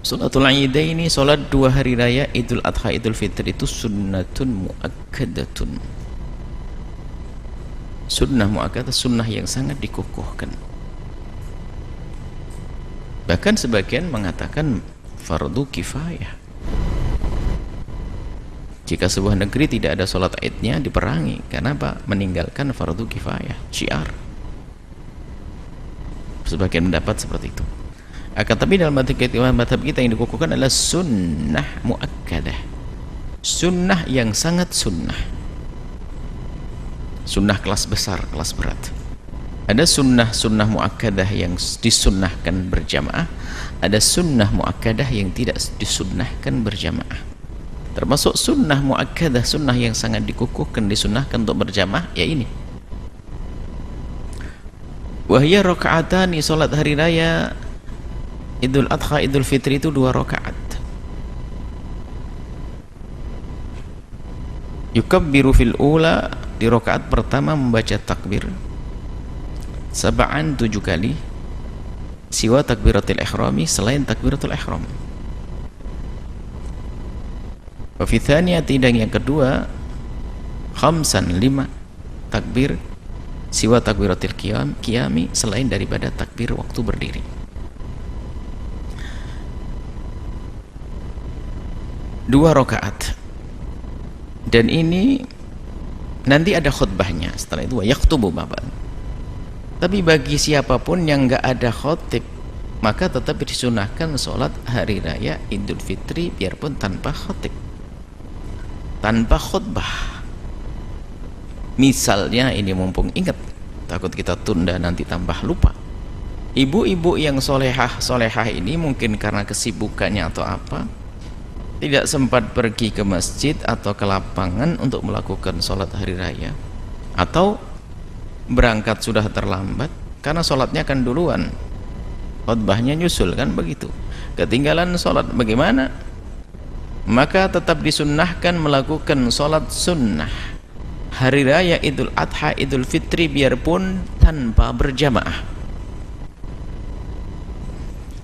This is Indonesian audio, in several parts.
Salatul Idaini, salat dua hari raya Idul Adha Idul Fitri itu sunnatun muakkadatun. Sunnah muakkadah, sunnah yang sangat dikukuhkan. Bahkan sebagian mengatakan fardu kifayah. Jika sebuah negeri tidak ada salat Idnya, diperangi. Kenapa? Meninggalkan fardu kifayah, syiar. Sebagian mendapat seperti itu. Akan tapi dalam madhab kita yang dikukuhkan adalah sunnah muakkadah, sunnah yang sangat sunnah, sunnah kelas besar, kelas berat. Ada sunnah muakkadah yang disunnahkan berjamaah, ada sunnah muakkadah yang tidak disunnahkan berjamaah. Termasuk sunnah muakkadah, sunnah yang sangat dikukuhkan, disunnahkan untuk berjamaah, ya ini wahya rakaatani, salat hari raya Idul Adha Idul Fitri itu 2 rakaat. Yukabbiru fil ula, di rakaat pertama membaca takbir sab'an 7 kali, siwa takbiratul ihrami, selain takbiratul ihram. Wa fi thaniyati, dan yang kedua khamsan 5 takbir, siwa takbiratul qiyami, selain daripada takbir waktu berdiri. 2 rakaat, dan ini nanti ada khutbahnya setelah itu, yaktubu bapak. Tapi bagi siapapun yang nggak ada khutib, maka tetap disunahkan sholat hari raya Idul Fitri biarpun tanpa khutib, tanpa khutbah. Misalnya ini, mumpung ingat, takut kita tunda nanti tambah lupa, ibu-ibu yang solehah ini mungkin karena kesibukannya atau apa, tidak sempat pergi ke masjid atau ke lapangan untuk melakukan sholat hari raya, atau berangkat sudah terlambat karena sholatnya kan duluan, khutbahnya nyusul kan begitu, ketinggalan sholat, bagaimana? Maka tetap disunnahkan melakukan sholat sunnah hari raya Idul Adha Idul Fitri biarpun tanpa berjamaah.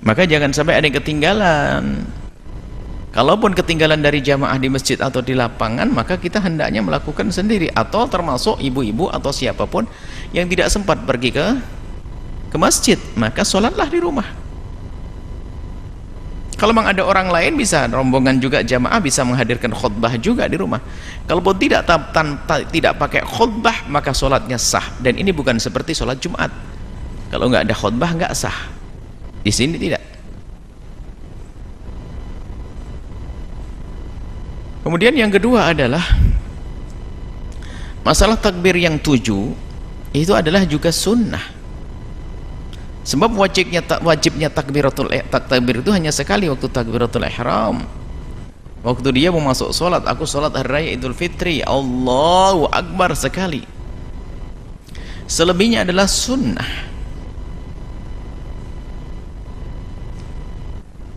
Maka jangan sampai ada yang ketinggalan. Kalaupun ketinggalan dari jamaah di masjid atau di lapangan, maka kita hendaknya melakukan sendiri, atau termasuk ibu-ibu atau siapapun yang tidak sempat pergi ke masjid, maka sholatlah di rumah. Kalau memang ada orang lain, bisa rombongan juga jamaah, bisa menghadirkan khutbah juga di rumah. Kalaupun tidak pakai khutbah, maka sholatnya sah. Dan ini bukan seperti sholat Jumat, kalau nggak ada khutbah nggak sah. Di sini tidak. Kemudian yang kedua adalah masalah takbir yang 7, itu adalah juga sunnah. Sebab wajibnya takbir itu hanya sekali, waktu takbiratul ihram, waktu dia mau masuk sholat. Aku sholat hari raya Idul Fitri, Allahu Akbar sekali. Selebihnya adalah sunnah.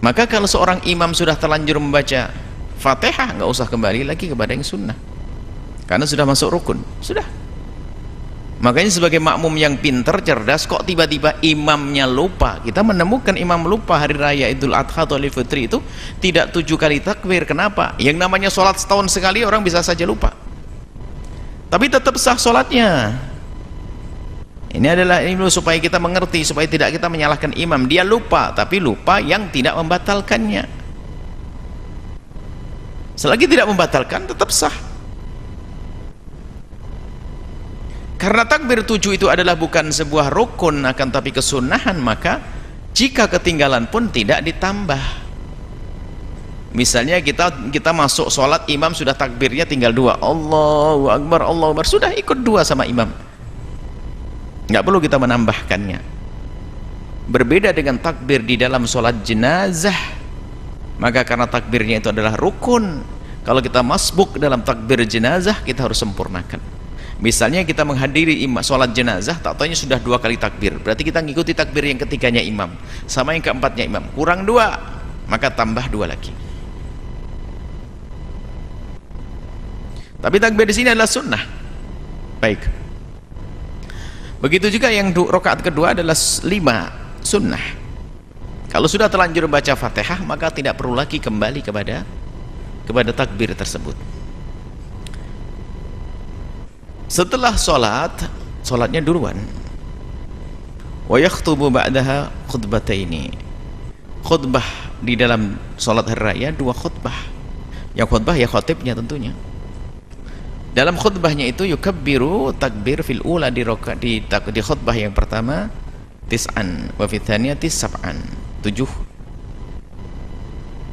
Maka kalau seorang imam sudah terlanjur membaca Fatihah, nggak usah kembali lagi kepada yang sunnah, karena sudah masuk rukun, sudah. Makanya sebagai makmum yang pintar, cerdas, kok tiba-tiba imamnya lupa. Kita menemukan imam lupa hari raya Idul Adha atau Idul Fitri itu tidak 7 kali takbir. Kenapa? Yang namanya sholat setahun sekali orang bisa saja lupa, tapi tetap sah sholatnya. Ini adalah ilmu supaya kita mengerti, supaya tidak kita menyalahkan imam. Dia lupa, tapi lupa yang tidak membatalkannya. Selagi tidak membatalkan, tetap sah. Karena takbir 7 itu adalah bukan sebuah rukun, akan tapi kesunahan, maka jika ketinggalan pun tidak ditambah. Misalnya kita masuk sholat, imam sudah takbirnya tinggal 2, Allahu Akbar, Allahu Akbar, sudah ikut 2 sama imam, nggak perlu kita menambahkannya. Berbeda dengan takbir di dalam sholat jenazah, maka karena takbirnya itu adalah rukun, kalau kita masbuk dalam takbir jenazah, kita harus sempurnakan. Misalnya kita menghadiri sholat jenazah, tak taunya sudah 2 kali takbir, berarti kita ngikuti takbir yang ketiganya imam sama yang keempatnya imam, kurang 2, maka tambah 2 lagi. Tapi takbir di sini adalah sunnah. Baik. Begitu juga yang rakaat kedua adalah 5 sunnah. Kalau sudah terlanjur baca Fatihah, maka tidak perlu lagi kembali kepada takbir tersebut. Setelah sholatnya duluan. Wa yakhtubu ba'daha khutbataini. Khutbah di dalam sholat hari raya 2 khutbah. Yang khutbah ya khatibnya tentunya. Dalam khutbahnya itu yukabbiru takbir fil ula di khutbah yang pertama tis'an wa fi tsaniyati sab'an, 7.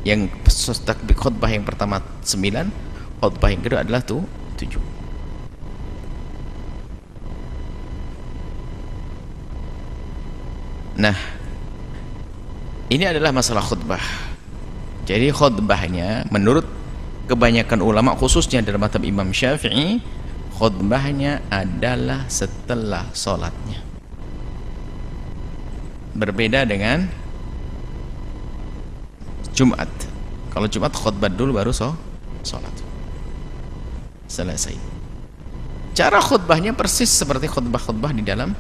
Yang takbir khutbah yang pertama 9, khutbah yang kedua adalah 7. Nah, ini adalah masalah khutbah. Jadi khutbahnya menurut kebanyakan ulama, khususnya dalam mazhab Imam Syafi'i, khutbahnya adalah setelah sholatnya. Berbeda dengan Jumat. Kalau Jumat khutbah dulu baru sholat. Selesai. Cara khutbahnya persis seperti khutbah-khutbah di dalam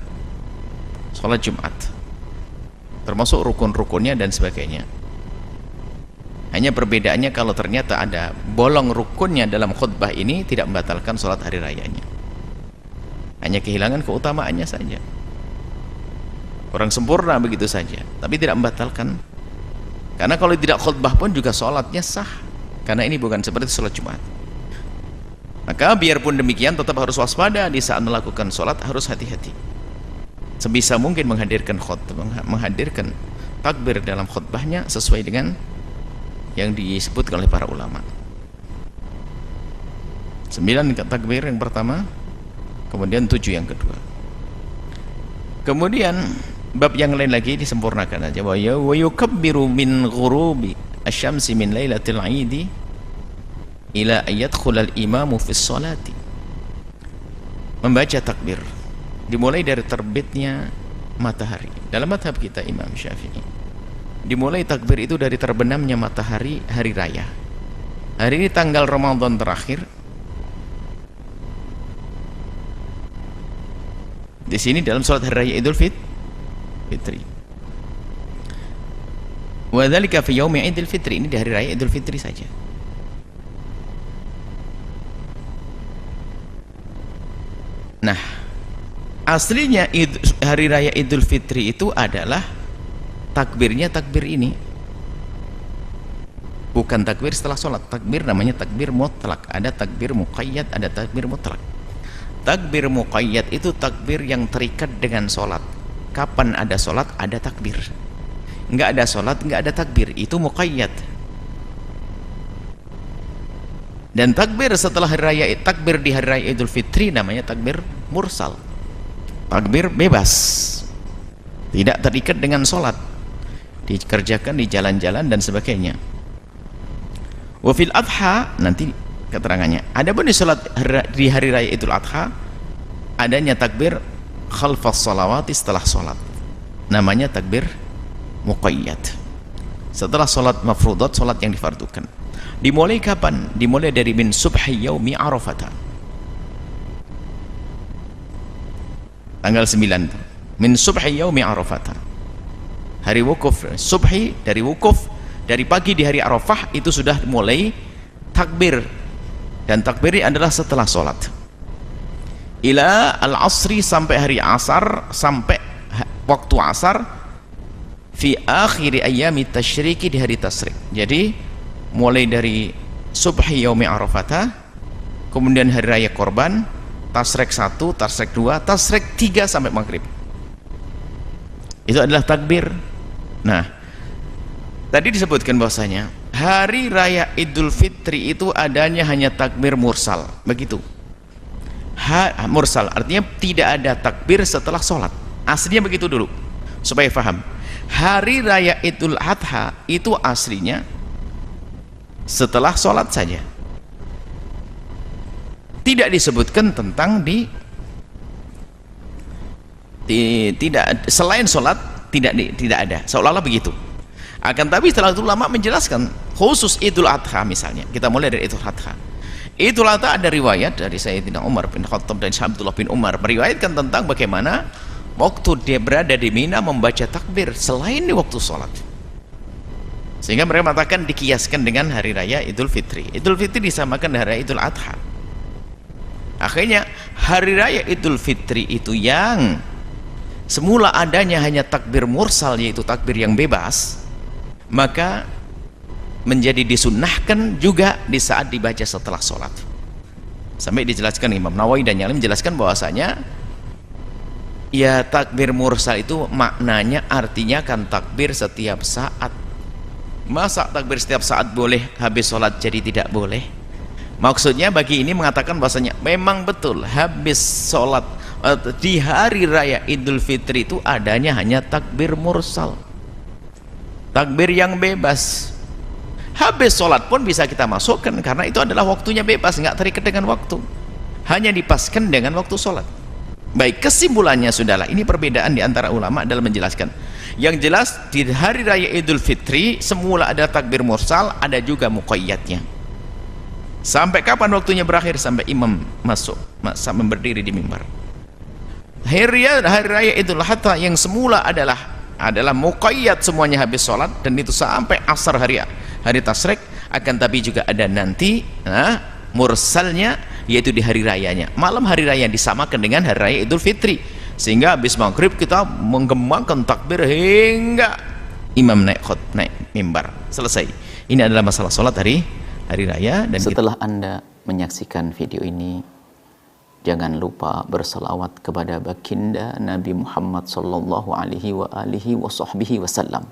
sholat Jumat, termasuk rukun-rukunnya dan sebagainya. Hanya perbedaannya kalau ternyata ada bolong rukunnya dalam khutbah ini, tidak membatalkan sholat hari rayanya, hanya kehilangan keutamaannya saja, kurang sempurna begitu saja, tapi tidak membatalkan. Karena kalau tidak khutbah pun juga sholatnya sah, karena ini bukan seperti sholat Jumat. Maka biarpun demikian tetap harus waspada di saat melakukan sholat, harus hati-hati. Sebisa mungkin menghadirkan takbir dalam khutbahnya sesuai dengan yang disebutkan oleh para ulama. 9 takbir yang pertama, kemudian 7 yang kedua. Kemudian bab yang lain lagi disempurnakan aja. Wa yukabbiru min ghurubi asy-syamsi min lailatil 'idi ila ayadkhul al-imamu fi sholati. Membaca takbir dimulai dari terbitnya matahari. Dalam mazhab kita Imam Syafi'i, dimulai takbir itu dari terbenamnya matahari hari raya. Hari ini tanggal Ramadan terakhir. Di sini dalam salat hari raya Idul Fitri. Wa dzalika fi yaumi Idul Fitri, ini di hari raya Idul Fitri saja. Nah, aslinya hari raya Idul Fitri itu adalah takbirnya takbir ini, bukan takbir setelah sholat. Takbir namanya takbir mutlak, ada takbir muqayyad, ada takbir mutlak. Takbir muqayyad itu takbir yang terikat dengan sholat. Kapan ada sholat ada takbir, nggak ada sholat nggak ada takbir, itu muqayyad. Dan takbir setelah hari raya, takbir di hari raya Idul Fitri namanya takbir mursal, takbir bebas, tidak terikat dengan sholat, dikerjakan di jalan-jalan dan sebagainya. Wafil adha, nanti keterangannya. Adapun di salat di hari raya Idul Adha, adanya takbir khalfas sholawati, setelah sholat, namanya takbir muqayyad. Setelah sholat mafrudat, sholat yang difardukan. Dimulai kapan? Dimulai dari min subhi yaumi arafata, tanggal 9, min subhi yaumi arafata, hari wukuf. Subhi dari wukuf, dari pagi di hari Arafah itu sudah mulai takbir, dan takbir adalah setelah sholat. Ila al-asri, sampai hari asar, sampai waktu asar, fi akhiri ayyami tasyriki, di hari tasyrik. Jadi mulai dari subhi yaumi arafata, kemudian hari raya korban, tasyrik 1, tasyrik 2, tasyrik 3 sampai maghrib. Itu adalah takbir. Nah, tadi disebutkan bahwasanya hari raya Idul Fitri itu adanya hanya takbir mursal, begitu. Mursal artinya tidak ada takbir setelah sholat. Aslinya begitu dulu, supaya paham. Hari raya Idul Adha itu aslinya setelah sholat saja, tidak disebutkan tentang tidak selain sholat, tidak ada, seolah-olah begitu. Akan tapi setelah itu ulama menjelaskan khusus Idul Adha. Misalnya kita mulai dari Idul Adha. Idul Adha ada riwayat dari Sayyidina Umar bin Khattab dan Abdullah bin Umar meriwayatkan tentang bagaimana waktu dia berada di Mina membaca takbir selain di waktu sholat. Sehingga mereka mengatakan dikiaskan dengan hari raya Idul Fitri. Idul Fitri disamakan dengan hari raya Idul Adha. Akhirnya hari raya Idul Fitri itu yang semula adanya hanya takbir mursal, yaitu takbir yang bebas, maka menjadi disunnahkan juga di saat dibaca setelah sholat. Sampai dijelaskan Imam Nawawi dan yang lain menjelaskan bahwasanya ya takbir mursal itu maknanya artinya kan takbir setiap saat. Masa takbir setiap saat boleh, habis sholat jadi tidak boleh? Maksudnya bagi ini mengatakan bahwasanya memang betul habis sholat di hari raya Idul Fitri itu adanya hanya takbir mursal, takbir yang bebas. Habis sholat pun bisa kita masukkan karena itu adalah waktunya bebas, nggak terikat dengan waktu, hanya dipaskan dengan waktu sholat. Baik, kesimpulannya sudahlah, ini perbedaan di antara ulama dalam menjelaskan. Yang jelas di hari raya Idul Fitri semula ada takbir mursal, ada juga muqayyadnya. Sampai kapan waktunya berakhir? Sampai imam masuk, sampai berdiri di mimbar. Hari raya Idul Adha yang semula adalah muqayyad, semuanya habis sholat, dan itu sampai asar hari tasyrik. Akan tapi juga ada nanti mursalnya, yaitu di hari rayanya. Malam hari raya disamakan dengan hari raya Idul Fitri, sehingga habis maghrib kita menggembangkan takbir hingga imam naik mimbar, selesai. Ini adalah masalah sholat hari raya. Dan setelah Anda menyaksikan video ini, jangan lupa berselawat kepada baginda Nabi Muhammad sallallahu alaihi wa alihi wa sahbihi wasallam.